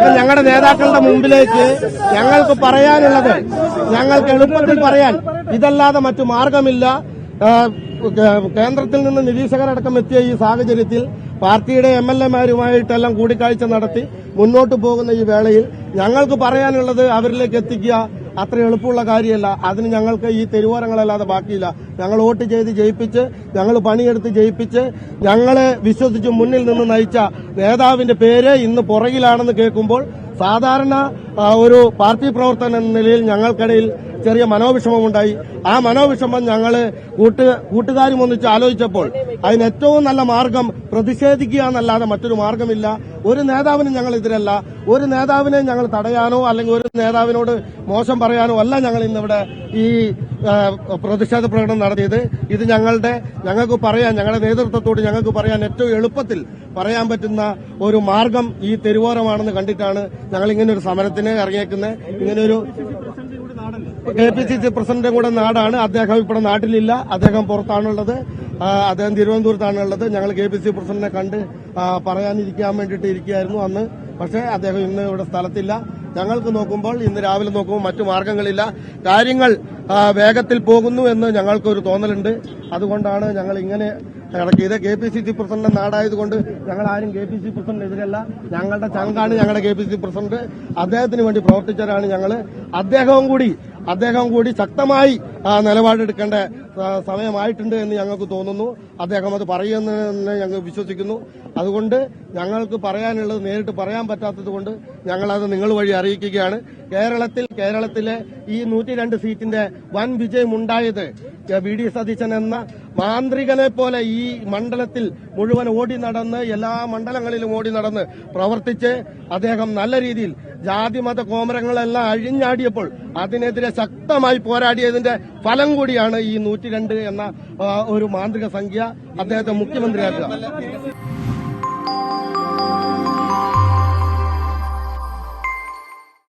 അപ്പൊ ഞങ്ങളുടെ നേതാക്കളുടെ മുമ്പിലേക്ക് ഞങ്ങൾക്ക് പറയാനുള്ളത്, ഞങ്ങൾക്ക് എളുപ്പത്തിൽ പറയാൻ ഇതല്ലാതെ മറ്റു മാർഗമില്ല. കേന്ദ്രത്തിൽ നിന്ന് നിരീക്ഷകരടക്കം എത്തിയ ഈ സാഹചര്യത്തിൽ പാർട്ടിയുടെ MLA-മാരുമായിട്ടെല്ലാം കൂടിക്കാഴ്ച നടത്തി മുന്നോട്ട് പോകുന്ന ഈ വേളയിൽ ഞങ്ങൾക്ക് പറയാനുള്ളത് അവരിലേക്ക് എത്തിക്കുക അത്ര എളുപ്പമുള്ള കാര്യമല്ല. അതിന് ഞങ്ങൾക്ക് ഈ തെരുവോരങ്ങളല്ലാതെ ബാക്കിയില്ല. ഞങ്ങൾ വോട്ട് ചെയ്ത് ജയിപ്പിച്ച്, ഞങ്ങൾ പണിയെടുത്ത് ജയിപ്പിച്ച്, ഞങ്ങളെ വിശ്വസിച്ച് മുന്നിൽ നിന്ന് നയിച്ച നേതാവിന്റെ പേര് ഇന്ന് പുറകിലാണെന്ന് കേൾക്കുമ്പോൾ സാധാരണ ഒരു പാർട്ടി പ്രവർത്തകൻ എന്ന നിലയിൽ ഞങ്ങൾക്കിടയിൽ ചെറിയ മനോവിഷമമുണ്ടായി. ആ മനോവിഷമം ഞങ്ങള് കൂട്ടുകാരും ഒന്നിച്ച് ആലോചിച്ചപ്പോൾ അതിന് ഏറ്റവും നല്ല മാർഗം പ്രതിഷേധിക്കുക എന്നല്ലാതെ മറ്റൊരു മാർഗമില്ല. ഒരു നേതാവിനും ഞങ്ങൾ എതിരല്ല, ഒരു നേതാവിനെ ഞങ്ങൾ തടയാനോ അല്ലെങ്കിൽ ഒരു നേതാവിനോട് മോശം പറയാനോ അല്ല ഞങ്ങൾ ഇന്നിവിടെ ഈ പ്രതിഷേധ പ്രകടനം നടത്തിയത്. ഇത് ഞങ്ങൾക്ക് പറയാൻ, ഞങ്ങളുടെ നേതൃത്വത്തോട് ഞങ്ങൾക്ക് പറയാൻ ഏറ്റവും എളുപ്പത്തിൽ പറയാൻ പറ്റുന്ന ഒരു മാർഗം ഈ തെരുവോരമാണെന്ന് കണ്ടിട്ടാണ് ഞങ്ങൾ ഇങ്ങനെ ഒരു സമരത്തിന് ഇറങ്ങിയേക്കുന്നത്. ഇങ്ങനെയൊരു KPCC പ്രസിഡന്റും കൂടെ നാടാണ്. അദ്ദേഹം ഇവിടെ നാട്ടിലില്ല, അദ്ദേഹം പുറത്താണുള്ളത്, അദ്ദേഹം തിരുവനന്തപുരത്താണുള്ളത്. ഞങ്ങൾ KPCC പ്രസിഡന്റിനെ കണ്ട് പറയാനിരിക്കാൻ വേണ്ടിയിട്ട് ഇരിക്കുകയായിരുന്നു അന്ന്. പക്ഷേ അദ്ദേഹം ഇന്ന് ഇവിടെ സ്ഥലത്തില്ല. ഞങ്ങൾക്ക് നോക്കുമ്പോൾ, ഇന്ന് രാവിലെ നോക്കുമ്പോൾ മറ്റു മാർഗങ്ങളില്ല. കാര്യങ്ങൾ വേഗത്തിൽ പോകുന്നു എന്ന് ഞങ്ങൾക്കൊരു തോന്നലുണ്ട്. അതുകൊണ്ടാണ് ഞങ്ങൾ ഇങ്ങനെ ഇറക്കിയത്. KPCC പ്രസിഡന്റ് നാടായതുകൊണ്ട് ഞങ്ങൾ ആരും KPCC പ്രസിഡന്റിനെതിരല്ല. ഞങ്ങളുടെ ചങ്കാണ് ഞങ്ങളുടെ KPCC പ്രസിഡന്റ്. അദ്ദേഹത്തിന് വേണ്ടി പ്രവർത്തിച്ചവരാണ് ഞങ്ങൾ. അദ്ദേഹം കൂടി ശക്തമായി നിലപാടെടുക്കേണ്ട സമയമായിട്ടുണ്ട് എന്ന് ഞങ്ങൾക്ക് തോന്നുന്നു. അദ്ദേഹം അത് പറയുമെന്ന് ഞങ്ങൾ വിശ്വസിക്കുന്നു. അതുകൊണ്ട് ഞങ്ങൾക്ക് പറയാനുള്ളത് നേരിട്ട് പറയാൻ പറ്റാത്തത് കൊണ്ട് ഞങ്ങളത് നിങ്ങൾ വഴി അറിയിക്കുകയാണ്. കേരളത്തിലെ ഈ 102 സീറ്റിന്റെ വൻ വിജയമുണ്ടായത് VD സതീശൻ എന്ന മാന്ത്രികനെ പോലെ ഈ മണ്ഡലത്തിൽ മുഴുവൻ ഓടി നടന്ന്, എല്ലാ മണ്ഡലങ്ങളിലും ഓടി നടന്ന് പ്രവർത്തിച്ച് അദ്ദേഹം നല്ല രീതിയിൽ ജാതിമത കോമരങ്ങളെല്ലാം അഴിഞ്ഞാടിയപ്പോൾ അതിനെതിരെ ശക്തമായി പോരാടിയതിന്റെ ഫലം കൂടിയാണ് ഈ 102 എന്ന ഒരു മാന്ത്രിക സംഖ്യ അദ്ദേഹത്തെ മുഖ്യമന്ത്രിയാക്കുക.